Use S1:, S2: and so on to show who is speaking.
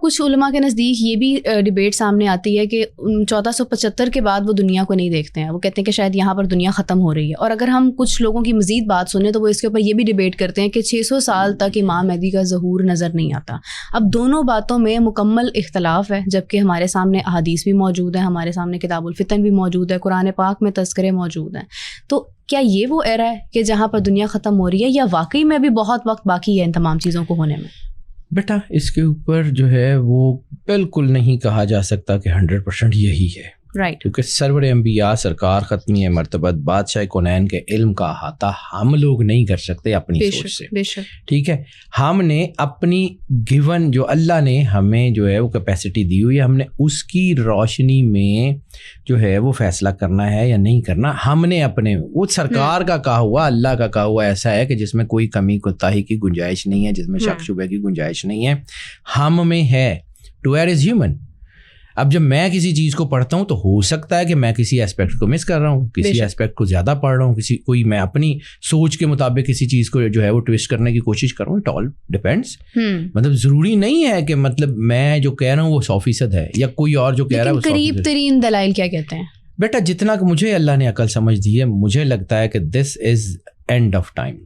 S1: کچھ علماء کے نزدیک یہ بھی ڈبیٹ سامنے آتی ہے کہ 1475 کے بعد وہ دنیا کو نہیں دیکھتے ہیں. وہ کہتے ہیں کہ شاید یہاں پر دنیا ختم ہو رہی ہے. اور اگر ہم کچھ لوگوں کی مزید بات سنیں تو وہ اس کے اوپر یہ بھی ڈبیٹ کرتے ہیں کہ 600 سال تک امام مہدی کا ظہور نظر نہیں آتا. اب دونوں باتوں میں مکمل اختلاف ہے، جبکہ ہمارے سامنے احادیث بھی موجود ہیں، ہمارے سامنے کتاب الفتن بھی موجود ہے، قرآن پاک میں تذکرے موجود ہیں. تو کیا یہ وہ ایرا ہے کہ جہاں پر دنیا ختم ہو رہی ہے، یا واقعی میں بھی بہت وقت باقی ہے ان تمام چیزوں کو ہونے میں؟
S2: بیٹا اس کے اوپر جو ہے وہ بالکل نہیں کہا جا سکتا کہ 100% یہی ہے،
S1: رائٹ.
S2: کیونکہ سرور انبیاء سرکار ختمی مرتبت بادشاہ کونین کے علم کا احاطہ ہم لوگ نہیں کر سکتے اپنی سوچ سے.
S1: بے شک.
S2: ٹھیک ہے، ہم نے اپنی گیون جو اللہ نے ہمیں جو ہے وہ کیپیسٹی دی ہوئی ہے، ہم نے اس کی روشنی میں جو ہے وہ فیصلہ کرنا ہے یا نہیں کرنا. ہم نے اپنے وہ سرکار کا کہا ہوا، اللہ کا کہا ہوا ایسا ہے کہ جس میں کوئی کمی کوتاہی کی گنجائش نہیں ہے، جس میں شک شبہ کی گنجائش نہیں ہے، ہم میں ہے. To err is human. اب جب میں کسی چیز کو پڑھتا ہوں تو ہو سکتا ہے کہ میں کسی اسپیکٹ کو مس کر رہا ہوں، کسی اسپیکٹ کو زیادہ پڑھ رہا ہوں، کوئی میں اپنی سوچ کے مطابق کسی چیز کو جو ہے وہ ٹویسٹ کرنے کی کوشش کروں. It all depends. مطلب ضروری نہیں ہے کہ مطلب میں جو کہہ رہا ہوں وہ 100% ہے یا کوئی اور جو کہہ رہا ہے وہ 100%.
S1: قریب ترین دلائل کیا کہتے ہیں؟
S2: بیٹا جتنا کہ مجھے اللہ نے عقل سمجھ دی ہے، مجھے لگتا ہے کہ دس از اینڈ آف ٹائم.